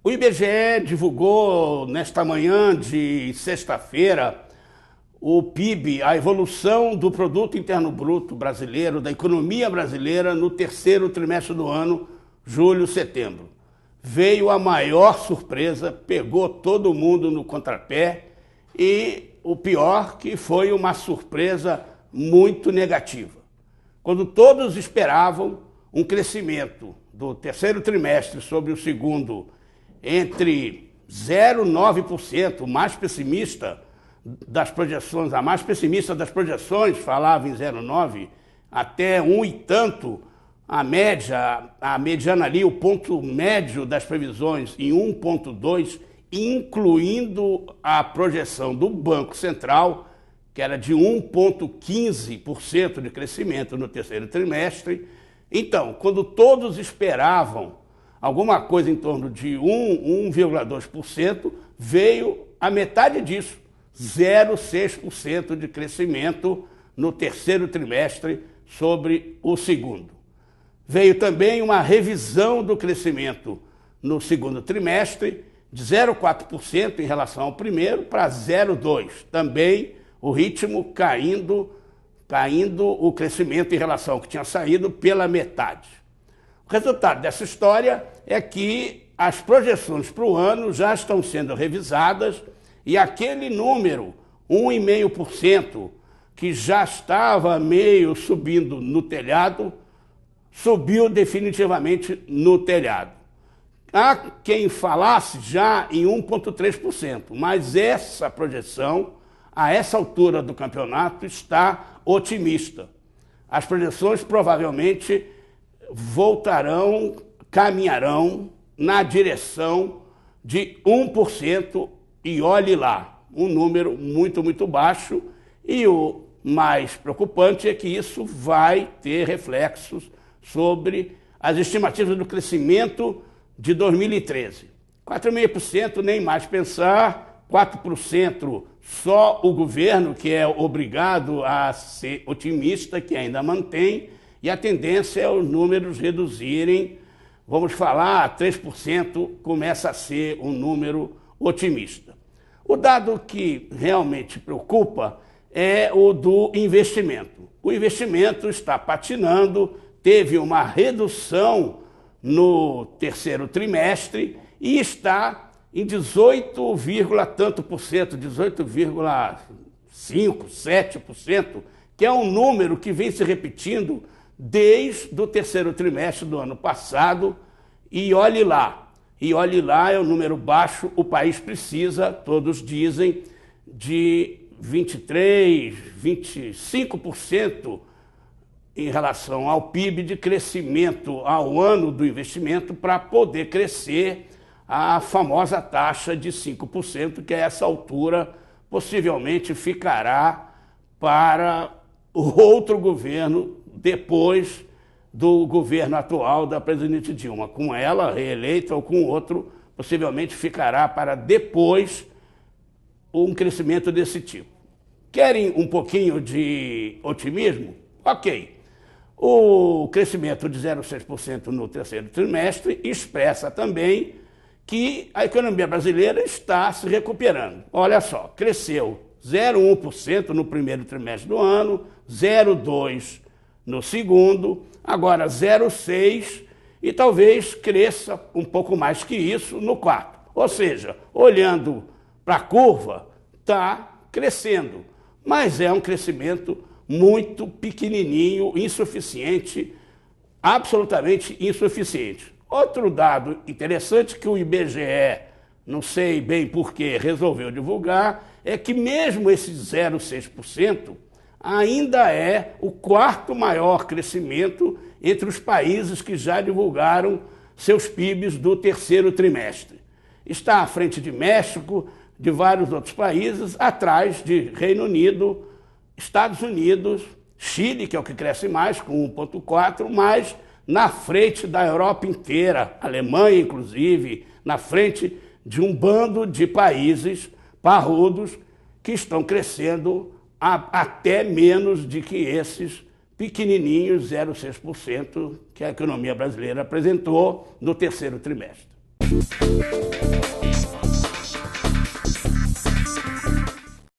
O IBGE divulgou nesta manhã de sexta-feira o PIB, a evolução do Produto Interno Bruto brasileiro, da economia brasileira no terceiro trimestre do ano, julho-setembro. Veio a maior surpresa, pegou todo mundo no contrapé e o pior que foi uma surpresa muito negativa. Quando todos esperavam um crescimento do terceiro trimestre sobre o segundo entre 0,9%, o mais pessimista das projeções, a mais pessimista das projeções falava em 0,9%, até 1 e tanto, a mediana ali, o ponto médio das previsões em 1,2%, incluindo a projeção do Banco Central, que era de 1,15% de crescimento no terceiro trimestre. Então, quando todos esperavam alguma coisa em torno de 1,2%, veio a metade disso, 0,6% de crescimento no terceiro trimestre sobre o segundo. Veio também uma revisão do crescimento no segundo trimestre, de 0,4% em relação ao primeiro para 0,2%. Também o ritmo caindo o crescimento em relação ao que tinha saído pela metade. O resultado dessa história é que as projeções para o ano já estão sendo revisadas e aquele número, 1,5%, que já estava meio subindo no telhado, subiu definitivamente no telhado. Há quem falasse já em 1,3%, mas essa projeção, a essa altura do campeonato, está otimista. As projeções provavelmente caminharão na direção de 1% e olhe lá, um número muito, muito baixo, e o mais preocupante é que isso vai ter reflexos sobre as estimativas do crescimento de 2013. 4,5% nem mais pensar, 4% só o governo, que é obrigado a ser otimista, que ainda mantém, e a tendência é os números reduzirem, vamos falar, 3% começa a ser um número otimista. O dado que realmente preocupa é o do investimento. O investimento está patinando, teve uma redução no terceiro trimestre e está em 18,5%, 7%, que é um número que vem se repetindo desde o terceiro trimestre do ano passado, e olhe lá é um número baixo. O país precisa, todos dizem, de 23%, 25% em relação ao PIB de crescimento ao ano do investimento para poder crescer a famosa taxa de 5%, que a essa altura possivelmente ficará para o outro governo depois do governo atual da presidente Dilma. Com ela reeleita ou com outro, possivelmente ficará para depois um crescimento desse tipo. Querem um pouquinho de otimismo? Ok. O crescimento de 0,6% no terceiro trimestre expressa também que a economia brasileira está se recuperando. Olha só, cresceu 0,1% no primeiro trimestre do ano, 0,2% no segundo, agora 0,6% e talvez cresça um pouco mais que isso no quarto. Ou seja, olhando para a curva, está crescendo, mas é um crescimento muito pequenininho, insuficiente, absolutamente insuficiente. Outro dado interessante que o IBGE, não sei bem por que, resolveu divulgar, é que mesmo esse 0,6% ainda é o quarto maior crescimento entre os países que já divulgaram seus PIBs do terceiro trimestre. Está à frente de México, de vários outros países, atrás de Reino Unido, Estados Unidos, Chile, que é o que cresce mais, com 1,4%, mas na frente da Europa inteira, Alemanha inclusive, na frente de um bando de países parrudos que estão crescendo até menos de que esses pequenininho, 0,6%, que a economia brasileira apresentou no terceiro trimestre.